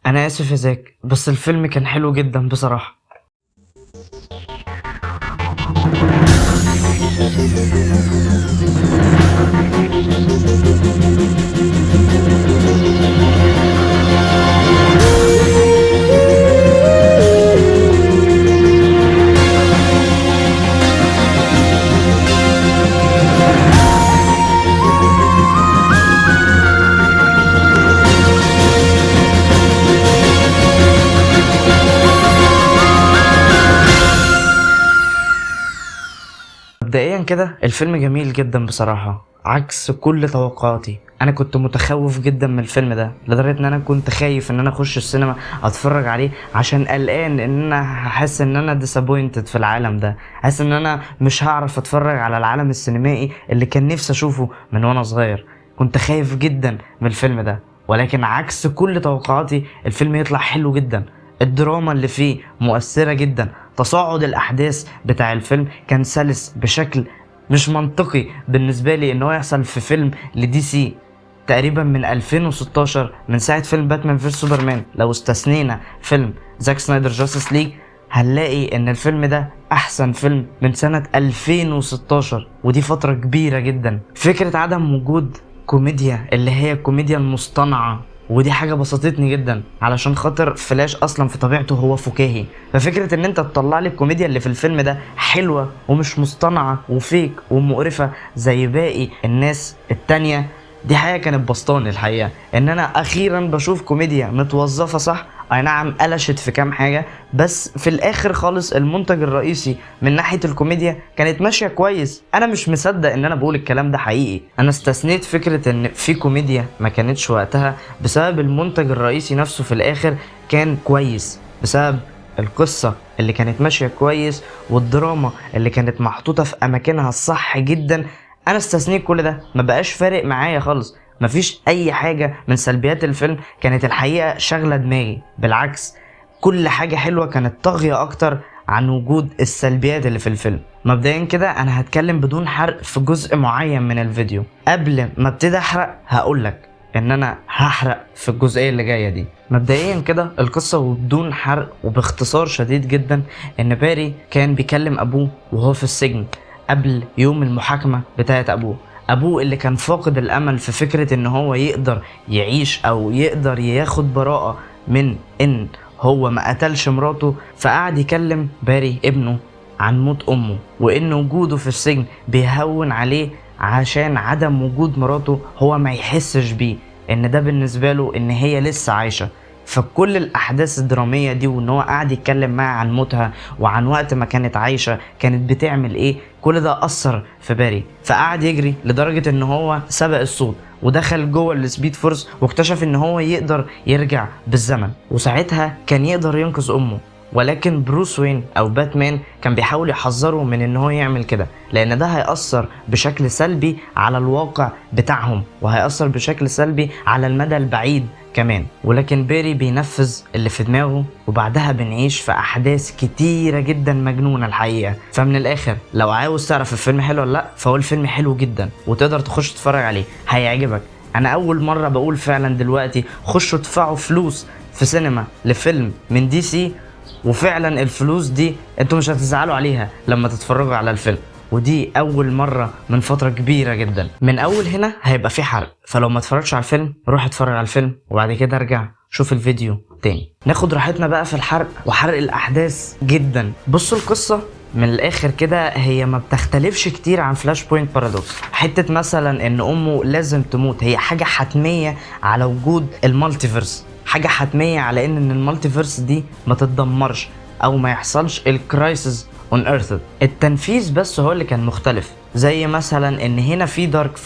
انا اسف يا زاك، بس الفيلم كان حلو جدا بصراحة. مبدئيا كده الفيلم جميل جدا بصراحة، عكس كل توقعاتي. انا كنت متخوف جدا من الفيلم ده لدرجة ان انا كنت خايف ان انا اخش السينما اتفرج عليه، عشان قلقان ان انا هحس ان انا disappointed في العالم ده، حاسس ان انا مش هعرف اتفرج على العالم السينمائي اللي كان نفسي اشوفه من وانا صغير. كنت خايف جدا من الفيلم ده، ولكن عكس كل توقعاتي الفيلم يطلع حلو جدا. الدراما اللي فيه مؤثرة جدا، تصاعد الأحداث بتاع الفيلم كان سلس بشكل مش منطقي بالنسبة لي إن هو يحصل في فيلم لدي سي تقريبا من 2016، من ساعة فيلم باتمان فيرس سوبرمان. لو استثنينا فيلم زاك سنايدر جاستس ليج هنلاقي إن الفيلم ده أحسن فيلم من سنة 2016، ودي فترة كبيرة جدا. فكرة عدم وجود كوميديا اللي هي الكوميديا المصطنعة، ودي حاجه بسطتني جدا علشان خاطر فلاش اصلا في طبيعته هو فكاهي. ففكره ان انت تطلع لي الكوميديا اللي في الفيلم ده حلوه ومش مصطنعه وفيك ومقرفه زي باقي الناس التانية، دي حاجه كانت بسطاني الحقيقه. ان انا اخيرا بشوف كوميديا متوظفه صح. اي نعم قلشت في كام حاجه، بس في الاخر خالص المنتج الرئيسي من ناحيه الكوميديا كانت ماشيه كويس. انا مش مصدق ان انا بقول الكلام ده حقيقي. انا استثنيت فكره ان في كوميديا ما كانتش وقتها بسبب المنتج الرئيسي نفسه في الاخر كان كويس، بسبب القصة اللي كانت ماشية كويس والدراما اللي كانت محطوطة في أماكنها الصح جدا. أنا استثنيت كل ده، ما بقاش فارق معايا خالص. مفيش أي حاجة من سلبيات الفيلم كانت الحقيقة شغلة دماغي، بالعكس كل حاجة حلوة كانت طاغية أكتر عن وجود السلبيات اللي في الفيلم. مبدئيا كده أنا هتكلم بدون حرق في جزء معين من الفيديو. قبل ما ابتدي أحرق هقولك ان انا هحرق في الجزئيه اللي جايه دي. مبدئيا كده القصه وبدون حرق وباختصار شديد جدا، ان باري كان بيكلم ابوه وهو في السجن قبل يوم المحاكمه بتاعت ابوه اللي كان فاقد الامل في فكره ان هو يقدر يعيش او يقدر ياخد براءه من ان هو ما قتلش مراته. فقعد يكلم باري ابنه عن موت امه، وان وجوده في السجن بيهون عليه عشان عدم وجود مراته هو ما يحسش بيه، ان ده بالنسبة له ان هي لسه عايشة. فكل الاحداث الدرامية دي وان هو قاعد يتكلم معها عن موتها وعن وقت ما كانت عايشة كانت بتعمل ايه، كل ده اثر في باري. فقعد يجري لدرجة ان هو سبق الصوت ودخل جوه السبيد فورس واكتشف ان هو يقدر يرجع بالزمن، وساعتها كان يقدر ينقذ امه. ولكن بروس وين او باتمان كان بيحاول يحذره من ان هو يعمل كده، لان ده هيأثر بشكل سلبي على الواقع بتاعهم وهيأثر بشكل سلبي على المدى البعيد كمان. ولكن بيري بينفذ اللي في دماغه، وبعدها بنعيش في احداث كتيرة جدا مجنونة الحقيقة. فمن الاخر لو عاوز تعرف الفيلم حلو ولا لا، فهو الفيلم حلو جدا وتقدر تخش تتفرج عليه، هيعجبك. انا اول مرة بقول فعلا دلوقتي خشوا ادفعوا فلوس في سينما لفيلم من دي سي، وفعلا الفلوس دي انتوا مش هتزعلوا عليها لما تتفرجوا على الفيلم. ودي اول مرة من فترة كبيرة جدا. من اول هنا هيبقى في حرق، فلو ما اتفرجتش على الفيلم روح اتفرج على الفيلم وبعد كده ارجع شوف الفيديو تاني. ناخد راحتنا بقى في الحرق وحرق الاحداث جدا. بصوا القصة من الاخر كده هي ما بتختلفش كتير عن فلاش بوينت بارادوكس. حتة مثلا ان امه لازم تموت هي حاجة حتمية على وجود المالتيفيرس، حاجة حتمية على ان المالتيفيرس دي ما تتدمرش او ما يحصلش الكرايسيس اون ايرث. التنفيذ بس هو اللي كان مختلف، زي مثلا ان هنا في دارك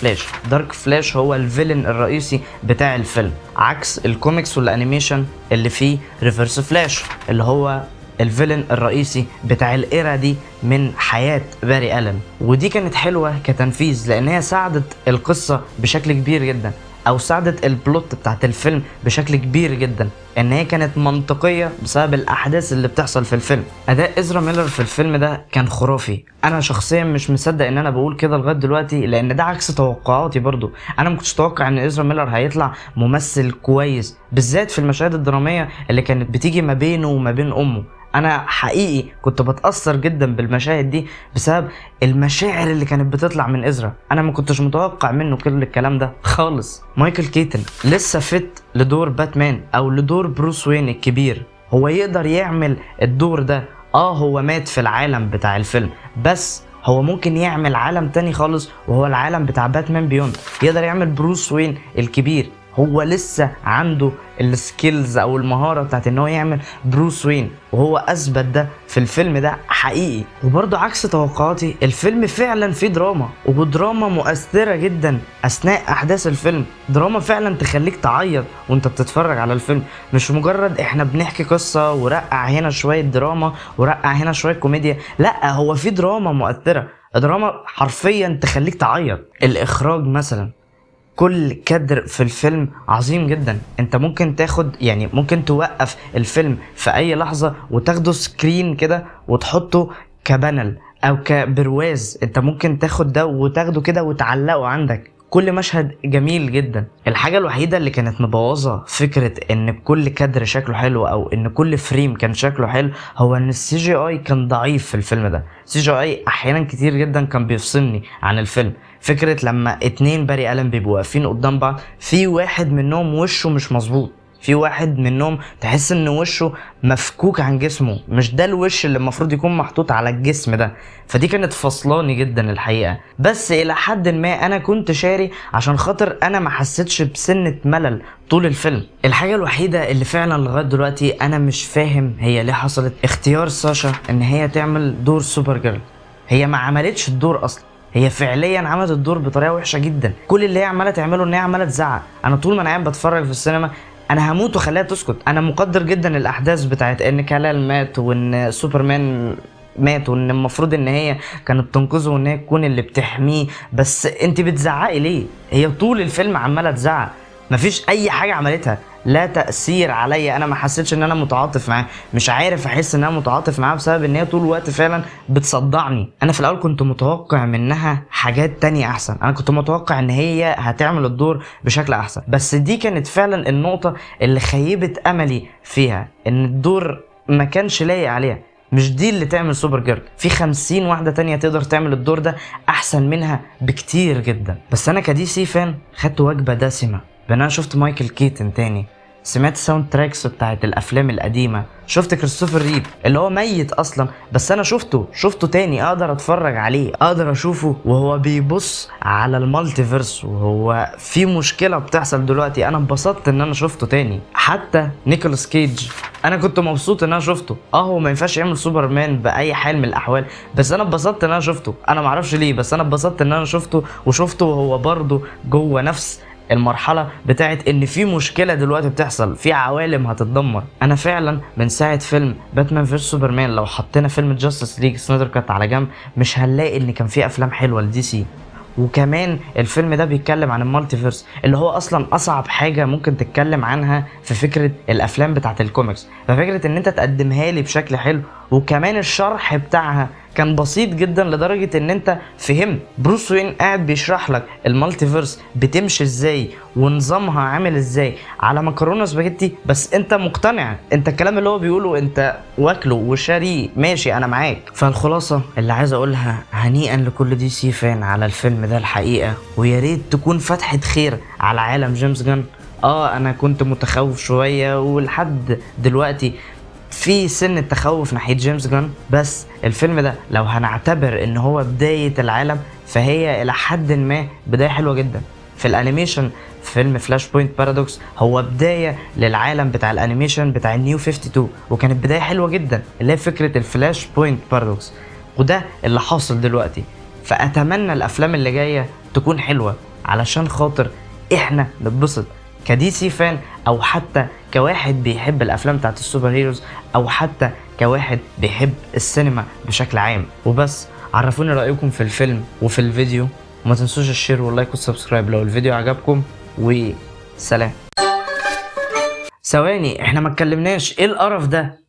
فلاش هو الفيلن الرئيسي بتاع الفيلم، عكس الكوميكس والانيميشن اللي فيه ريفرس فلاش اللي هو الفيلن الرئيسي بتاع الايرا دي من حياة باري ألن. ودي كانت حلوة كتنفيذ لان هي ساعدت القصة بشكل كبير جدا. او ساعدت البلوت بتاعت الفيلم بشكل كبير جدا، ان هي كانت منطقيه بسبب الاحداث اللي بتحصل في الفيلم. اداء إزرا ميلر في الفيلم ده كان خرافي. انا شخصيا مش مصدق ان انا بقول كده لغايه دلوقتي، لان ده عكس توقعاتي برضو. انا ما كنتش اتوقع ان إزرا ميلر هيطلع ممثل كويس، بالذات في المشاهد الدراميه اللي كانت بتيجي ما بينه وما بين امه. انا حقيقي كنت بتاثر جدا بالمشاهد دي بسبب المشاعر اللي كانت بتطلع من إزرا. انا ما كنتش متوقع منه كل الكلام ده خالص. مايكل كيتن لسه فت لدور باتمان او لدور بروس وين الكبير، هو يقدر يعمل الدور ده. هو مات في العالم بتاع الفيلم، بس هو ممكن يعمل عالم تاني خالص، وهو العالم بتاع باتمان بيوند. يقدر يعمل بروس وين الكبير. هو لسه عنده السكيلز او المهارة بتاعت ان هو يعمل بروس وين، وهو اثبت ده في الفيلم ده حقيقي. وبرضه عكس توقعاتي، الفيلم فعلا فيه دراما، ودراما مؤثرة جدا اثناء احداث الفيلم. دراما فعلا تخليك تعيط وانت بتتفرج على الفيلم، مش مجرد احنا بنحكي قصة ورقع هنا شوية دراما ورقع هنا شوية كوميديا. لا، هو فيه دراما مؤثرة، دراما حرفيا تخليك تعيط. الاخراج مثلا، كل كادر في الفيلم عظيم جدا. انت ممكن تاخد، يعني ممكن توقف الفيلم في اي لحظة وتاخده سكرين كده وتحطه كبانل او كبرواز. انت ممكن تاخد ده وتاخده كده وتعلقه عندك. كل مشهد جميل جدا. الحاجة الوحيدة اللي كانت مبوظة فكرة ان كل كادر شكله حلو او ان كل فريم كان شكله حلو، هو ان السي جي اي كان ضعيف في الفيلم ده. السي جي اي احيانا كتير جدا كان بيفصلني عن الفيلم. فكرة لما اتنين باري ألم بيبقوا واقفين قدام بعض، في واحد منهم وشه مش مظبوط، في واحد منهم تحس ان وشه مفكوك عن جسمه، مش ده الوش اللي المفروض يكون محطوط على الجسم ده. فدي كانت فصلاني جدا الحقيقة. بس الى حد ما انا كنت شاري، عشان خاطر انا ما حسيتش بسنة ملل طول الفيلم. الحاجة الوحيدة اللي فعلا لغاية دلوقتي انا مش فاهم هي ليه حصلت، اختيار ساشا ان هي تعمل دور سوبر جيرل. هي ما عملتش الدور اصلا، هي فعليا عملت الدور بطريقه وحشه جدا. كل اللي هي عماله تعمله ان هي عماله تزعق. انا طول ما انا قاعد بتفرج في السينما انا هموت وخليها تسكت. انا مقدر جدا الاحداث بتاعت ان كالال مات وان سوبرمان مات وان المفروض ان هي كانت تنقذه وان هي تكون اللي بتحميه، بس انت بتزعقي ليه؟ هي طول الفيلم عماله تزعق، مفيش اي حاجه عملتها، لا تأثير عليا. انا ما حسيتش ان انا متعاطف معاه، مش عارف احس ان انا متعاطف معاه بسبب ان هي طول الوقت فعلا بتصدعني. انا في الاول كنت متوقع منها حاجات تانية احسن، انا كنت متوقع ان هي هتعمل الدور بشكل احسن، بس دي كانت فعلا النقطة اللي خيبت املي فيها، ان الدور ما كانش لايق عليها. مش دي اللي تعمل سوبر جيرل، في 50 واحدة تانية تقدر تعمل الدور ده احسن منها بكتير جدا. بس انا كدي سي فان خدت وجبة دسمة بان انا شفت مايكل كيتن تاني، سمعت ساوند تراكس بتاعت الافلام القديمه، شفت كريستوفر ريف اللي هو ميت اصلا، بس انا شفته تاني، اقدر اتفرج عليه، اقدر اشوفه وهو بيبص على المالتيفيرس وهو في مشكله بتحصل دلوقتي. انا انبسطت ان انا شفته تاني. حتى نيكولاس كيج انا كنت مبسوط ان انا شفته. هو ما ينفعش يعمل سوبرمان باي حال من الاحوال، بس انا اتبسطت ان انا شفته. انا معرفش ليه، بس انا اتبسطت ان انا شفته، وشفته وهو برضه جوه نفس المرحلة بتاعت ان في مشكلة دلوقتي بتحصل، في عوالم هتتدمر. انا فعلا من ساعة فيلم باتمان فيرس سوبرمان، لو حطينا فيلم جاستس ليج سنايدر كات على جنب، مش هنلاقي ان كان في افلام حلوة لدي سي. وكمان الفيلم ده بيتكلم عن المالتيفيرس اللي هو اصلا اصعب حاجة ممكن تتكلم عنها في فكرة الافلام بتاعت الكوميكس. ففكرة ان انت تقدمها لي بشكل حلو، وكمان الشرح بتاعها كان بسيط جدا لدرجة ان انت فهمت. بروس وين قاعد بيشرح لك المالتيفيرس بتمشي ازاي ونظامها عامل ازاي على مكرونة سباجيتي، بس انت مقتنع، انت الكلام اللي هو بيقوله انت واكله وشاريه، ماشي انا معاك. فالخلاصة اللي عايز اقولها، هنيئا لكل دي سي فان على الفيلم ده الحقيقة، ويا ريت تكون فتحة خير على عالم جيمس جان. انا كنت متخوف شوية ولحد دلوقتي في سن التخوف ناحية جيمس جان، بس الفيلم ده لو هنعتبر ان هو بداية العالم، فهي الى حد ما بداية حلوة جدا. في الانيميشن فيلم فلاش بوينت بارادوكس هو بداية للعالم بتاع الانيميشن بتاع النيو 52، وكانت بداية حلوة جدا اللي هي فكرة الفلاش بوينت بارادوكس، وده اللي حاصل دلوقتي. فاتمنى الافلام اللي جاية تكون حلوة علشان خاطر احنا نتبسط كدي سي فان، او حتى كواحد بيحب الافلام بتاعت السوبر هيروز، او حتى كواحد بيحب السينما بشكل عام. وبس عرفوني رأيكم في الفيلم وفي الفيديو، وما تنسوش الشير واللايك والسبسكرايب لو الفيديو عجبكم. وسلام. ثواني، احنا ما اتكلمناش، ايه القرف ده؟